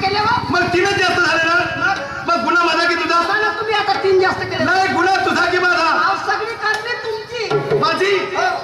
केले हो. मग 3च जास्त झाले ना. मग गुन्हा माझा की तुझा? तुम्ही आता 3 जास्त केले. नाही, गुन्हा तुझा की माझा? सगळी करते तुमची. माझी?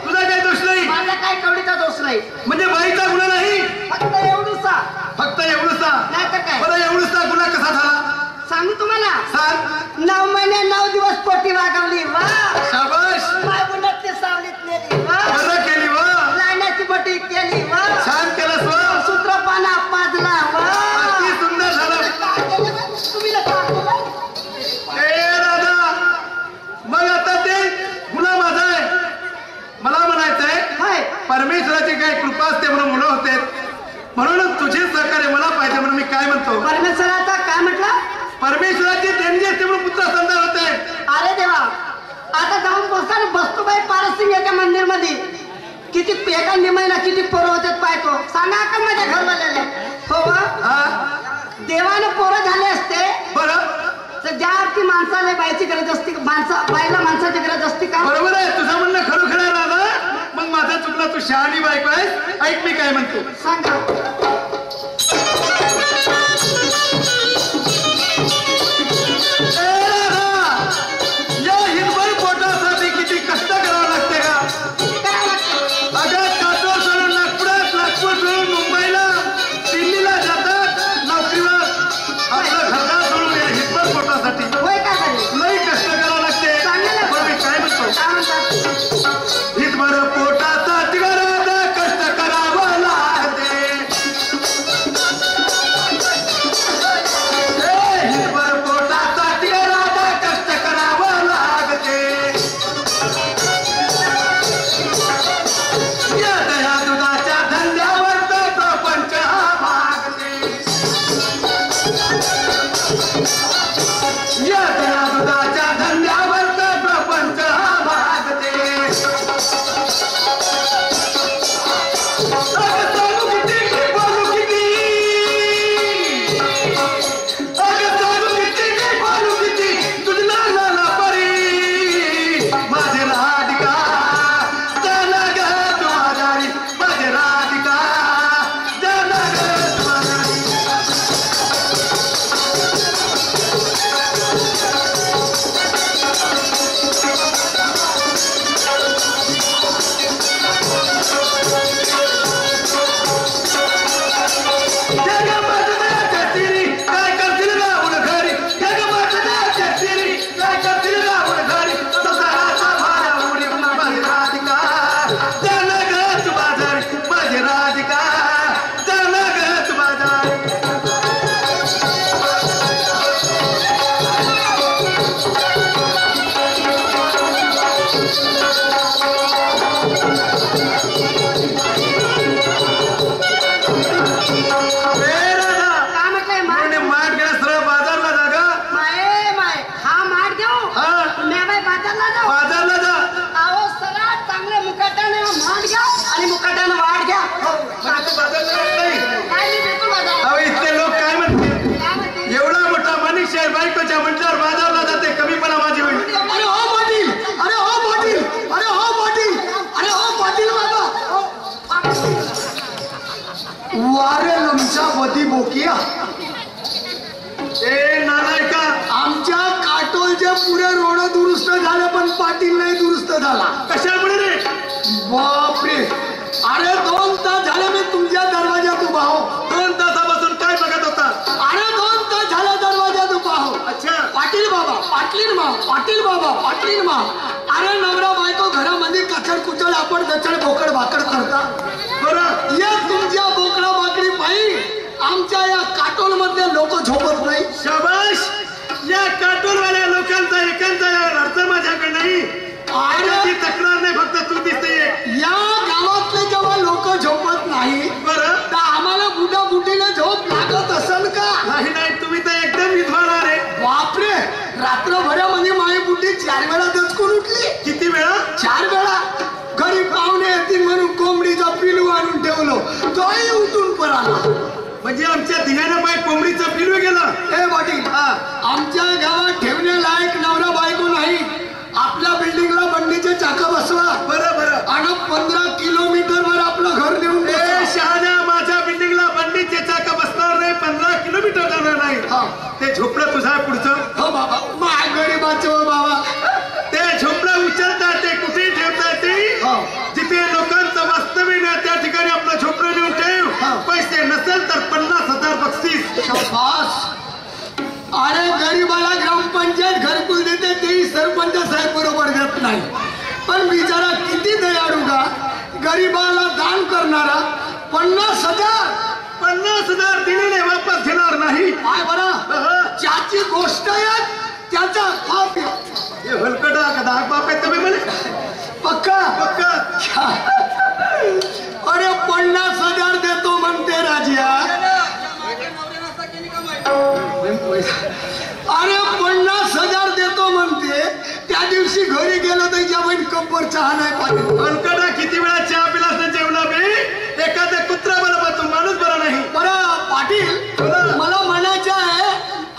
तुझा काही दोष नाही. माझा काय कवडीचा दोष नाही. म्हणजे बाईचा गुन्हा नाही? फक्त एवढूसा. फक्त एवढूसा? नाही तर काय. बरं, एवढूसा गुन्हा कसा झाला सांगू तुम्हाला? सांग. 9 महिने 9 दिवस पोटी वागवली. वा शाबाश. माय गुन्हात ते सावलीत नेली. वा बरं केली. वा लाण्याची पोटी केली. वा छान केलंस. वा सूत्रपाना पाजला. वा अति सुंदर झालं. तुम्ही नका. ए दादा, मग आता ते गुन्हा माझा आहे. मला म्हणायचंय परमेश्वराची काय कृपा असते म्हणून मुलं होते, म्हणून तुझे सहकार्य मला पाहिजे म्हणून मी काय म्हणतो. परमेश्वराचा काय म्हटलं? परमेश्वराची देणगी असते म्हणून पुत्र संतान होते. अरे देवा, आता जाऊन बसतो बाई पारसिंग याच्या मंदिर मध्ये. किती एका निमायला किती पोरं होते पाहतो. सांगा का माझ्या घरवाल्याला. हो देवाने पोरं झाले असते बरं, तर ज्या अर्थी माणसाला बाईची गरज असते, बाईला माणसाची गरज असते का? बरोबर आहे. तुझं म्हणणं खरोखर आहे राधा. मग माझा चुकला, तू शहाणी बायको आहेस. ऐक मी काय म्हणतो. सांगा. या हिरभर पोटासाठी किती कष्ट करावं लागते का? अगं काटोर सोडून नागपुरात, नागपूर सोडून मुंबईला, दिल्लीला जातात नोकरीवर. आपलं घरदार सोडून या हिरभर पोटासाठी होय का बरे? लई कष्ट करावं लागते. पण मी काय म्हणतो, काय म्हणतात? हिरभर पोटासाठी राधा कष्ट करावं लागते. हिरभर पोटासाठी राधा कष्ट करावं लागते. या दया दुधाच्या धंद्यावर तो प्रपंच भागते. या दया दुधाच्या धंद्यावर तो प्रपंच भागते. अगं सांगू किती की बोलू किती, अगं सांगू किती की बोलू किती, तुझला नाना परी माझे राधिका. जाना ग तू आजारी माझे राधिका, जाना ग तू आजारी. काय करतील राहून घरी, काय करतील राहून घरी, संसाराचा भारा उडी माझी राधिका. जाना ग तू बाजारी माझी राधिका, जाना ग तू बाजारी. काय म्हटलंय? माठ घ्या, सरळ बाजारला जा ग. माय हा माठ घेऊ. हा, मी बाई बाजारला जाऊ. बाजारला जा. अहो सरळ चांगले मुकाट्याने माठ घ्या आणि मुकाट्याने वाढ घ्या. बाजारला जात नाही. काय मी बिलकुल बाजार. अहो इथले लोक काय म्हणतील, काय म्हणते? एवढा मोठा मनुष्य आहे, बायकोच्या म्हटल्यावर बाजारला जाते, कमीपणा माझी होईल. अरे हो पाटील, अरे हो पाटील, अरे हो पाटील, अरे हो पाटील बाबा. वारे लमचा बदी बोकिया. ए नालायका, आमच्या काटोलचे पुरे रोड दुरुस्त झाले पण पाटील नाही दुरुस्त झाला. कशामुळे रे? बापरे, अरे 2 तास झाले मी तुमच्या दरवाजात उभा हो. 2 तासापासून काय बघत होता? अरे 2 तास झाले दरवाजात उभा हो. अच्छा, पाटील बाबा, पाटील माव, पाटील बाबा, पाटील माव. अरे नवरा बायको घरामध्ये कचड कुचड आपण दचड बोकड भाकड करता. बरं. या तुमच्या बोकडा भाकरी पायी आमच्या या काटोल मधले लोक झोपत नाही. शाबाश. या काटोलवाल्या लोकांचा एकांचा अर्थ माझ्याकडे नाही. अरे तक्रार नाही, फक्त तू दिसते. या गावातले जेव्हा लोक झोपत नाही बरं. तर आम्हाला बुटाबुटीला झोप लागत असेल का? नाही, तुम्ही तर एकदम विद्वान रे. बापरे, रात्रभरामध्ये माई बुटी 4 वेळा दचकून उठली. किती वेळा? 4 वेळा. घरी पाहुणे येतील म्हणून कोंबडीचा पिलू आणून ठेवलो, तोही उठून पळाला. म्हणजे आमच्या धिंगाणा पाय कोंबडीचं पिलू गेलं. हे पाटील, आमच्या गावात ठेवण्यालायक नवरा बायको नाही. आपल्या बिल्डिंगला बंडीचे चाका बसवा. बरं बरं. आणि 15 किलोमीटर वर आपलं घर नेऊन ए शहाण्या, माझ्या बिल्डिंगला बंडीचे चाका बसणार नाही. 15 किलोमीटर गरिबाला दान करणारा 50,000 दिलेले वापस घेणार नाही. काय बरं ज्याची गोष्ट आहे त्याचा बाप आहे. हे हलकटा का दाग बाप आहे तुम्ही म्हणे पक्का पक्का. अरे 50,000 देतो म्हणते राजा. अरे 50,000 देतो म्हणते. त्या दिवशी घरी गेलो तर जेवण कप्पर चहा नाही पाहिजे. हलकटा किती वेळा चहा पिलास ना जेवला मी. एखाद्या कुत्रा बरोबर तू माणूस बरा नाही. बरं पाटील मला म्हणायचं आहे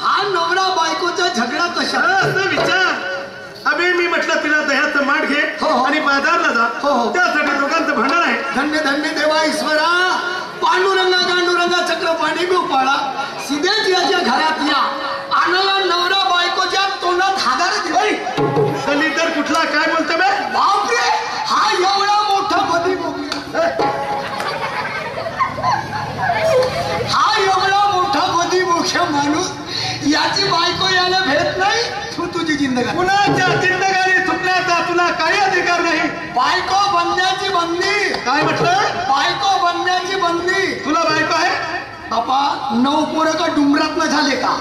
हा नवरा बायकोचा झगडा कशा. असं विचार. अबे मी म्हटलं तिला दह्याचं माठ घे हो. आणि बाजारला जा. हो. त्यासाठी दोघांचं भांडण आहे. धन्य धन्य देवा ईश्वरा. पांडुरंगा गांडुरंगा चक्रपाणी गोपाळा सिद्धेच याच्या घरात या. आणाला नवरा बायकोच्या तोंडात हादार दिवाळी. दलितर कुठला काय बोलतो बे. बापरे हा एवढा मोठा बदी हा एवढा मोठा बदी मुख्य माणूस याची बायको याला भेट नाही. तू तुझी जिंदगी कुणाच्या जिंदगानी चुकण्याचा तुला काही अधिकार नाही. बायको बनण्याची बंदी. काय म्हटलं. बायको बनण्याची बंदी. तुला बायको आहे. बापा 9 पोरं का डुंगरात न झाले का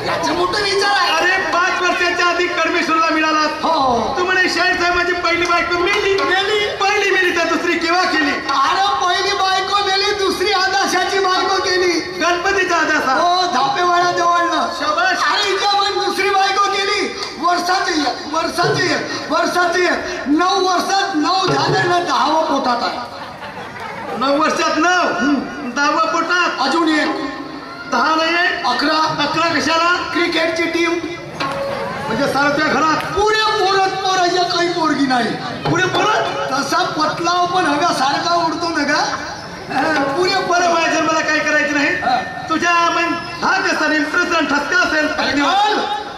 याचा मोठा विचार आहे. अरे 5 वर्षाच्या आधी परमेश्वरला मिळाला. हो तू म्हणे शाहीर साहेबांची पहिली बायको मेली. पहिली मेली तर दुसरी केव्हा केली. अरे पहिली बायको मेली दुसरी आदाशाची बायको केली. गणपतीचा आदासा. हो धापेवाड्या जवळनं. शाबास. अरे हिच्या पण दुसरी बायको केली. वर्षाची 9 वर्षात 9 झाले ना 10वं पोटात आहे. 9 वर्षात 9 10वं पोटात. अजून एक 10 नाही 11 कशाला. क्रिकेटची टीम. म्हणजे सारख्या घरात पुढे पोराच्या काही पोरगी नाही. पुढे परत तसा पतलाव पण हव्या सारखा उडतो ना का. पुढे बरं पाहिजे. मला काय करायचं नाही. तुझ्या मन धाक असेल इंटरेस्ट ठसका असेल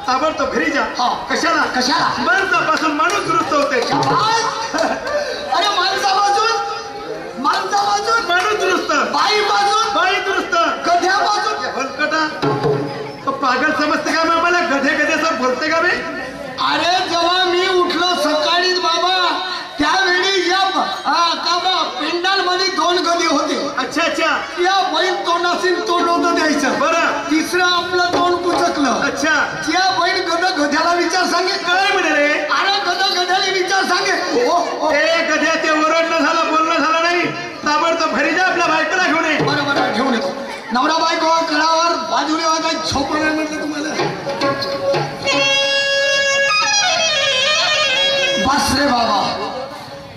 ताबडतोब घरी जा. कशाला माणसापासून माणूस दुरुस्त होते. अरे माणसापासून माणूस दुरुस्त. बाई दुरुस्त. गध्यापासून हलकटा पागल समजते का मला. गधे सब बोलते का मी. अरे जेव्हा मी उठलो सकाळीच बाबा त्यावेळी या पेंडाल मध्ये 2 गधी होते. अच्छा या बहीण तोंडाशी तोंड होतं द्यायचं. बरं. तिसरं आपलं तोंड कुचकलं. अच्छा. त्या बहीण गध्याला विचार सांगे. काय म्हणे रे. अरे गध्याला विचार सांगे. ए गध्या ते ओरडणं झालं बोलणं झालं नाही. ताबडतोब घरी जा आपल्या बायकोला घेऊन ये. बरं घेऊन येतो. नवरा बायको कडावर बाजूने वागाय झोपलं नाही म्हटलं तुम्हाला. बस रे बाबा.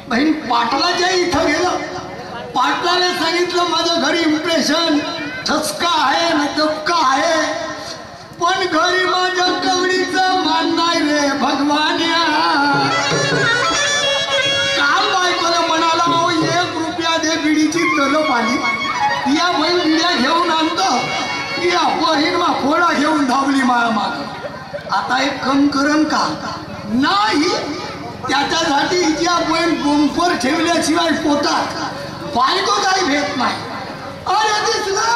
बहीण पाटलाच्या इथं गेलं. पाटलाने सांगितलं माझं घरी इम्प्रेशन ठसका आहे ना धक्का आहे पण घरी माझ्या कवडीचं मान नाही रे भगवान्या. काल बायकोला म्हणाला 1 रुपया दे बिडीची तलप आली. या बहीण बिड्या घेऊन आणतो. या बहीण मा फोडा घेऊन धावली माया माग. आता एक कम करन का नाही. त्याच्यासाठी हिच्या बहीण बंपर ठेवल्याशिवाय पोटात बायको काही भेट नाही. अरे दिसला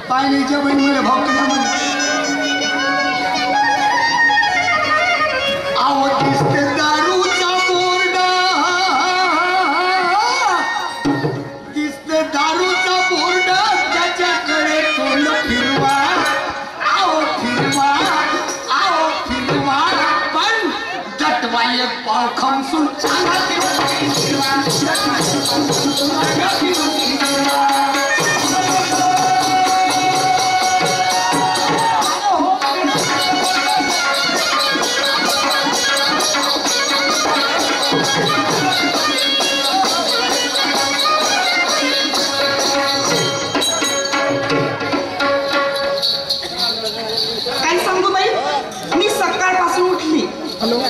काय नाही. हिच्या बहीण मध्ये भाव केला आवड दिसते दारूचा बोर्डा. दिसते दारूचा बोर्डा त्याच्याकडे तोंड फिरवा. पण दटवाय पाव खमसून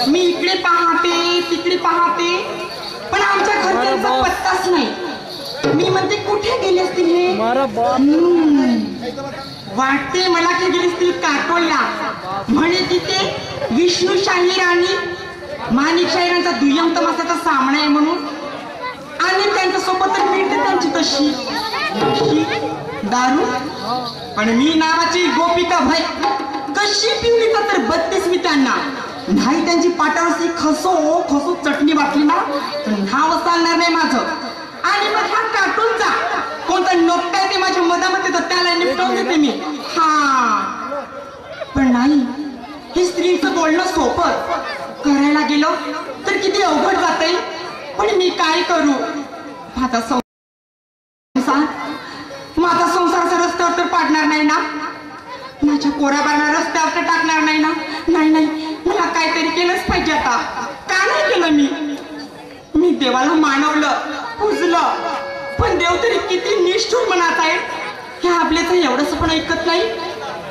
मी इकडे पाहते तिकडे पाहते पण आमच्या घरच्यांचा पत्ताच नाही. मी म्हणते कुठे गेले असतील हे. वाटते मला की गेले असतील काटोलला. म्हणे तिथे विष्णू शाहीर आणि माणिक शाहिरांचा दुय्यम तमाशाचा सामना आहे म्हणून. आणि त्यांच्या सोबत मिळते त्यांची तशी दारू. पण मी नावाची गोपिका भाई कशी पिवली तर 32 मी त्यांना नाही त्यांची पाटावरची खसो चटणी बाटली ना तर नाव सांगणार नाही माझं. आणि मग हा कार्टूनचा कोणता नोकटा आहे ते माझ्या मधामध्ये तर त्याला निपटवून देते मी. हा पण नाही, हे स्त्रीचं बोलणं सोपं करायला गेलो तर किती अवघड जाते. पण मी काय करू? माझा संसाराचा रस्त्यावर तर पाडणार नाही ना, माझ्या पोराबाळांना रस्त्यावर तर टाकणार नाही ना. नाही, मला काहीतरी केलंच पाहिजे. आता का नाही केलं? मी देवाला मानवलं, पूजलं, पण देव तरी किती निष्ठुर मनात आहे. ह्या आपल्याचं एवढंच पण ऐकत नाही,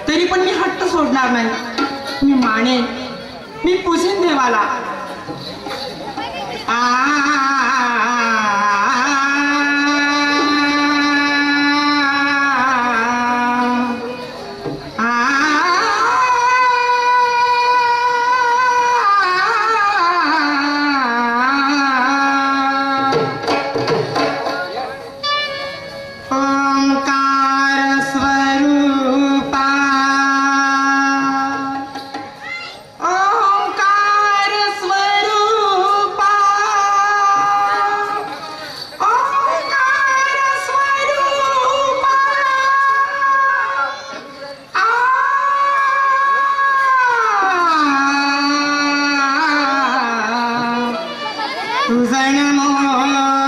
तरी पण मी हट्ट सोडणार नाही. मी मानेन, मी पूजेन देवाला. तुझा नमो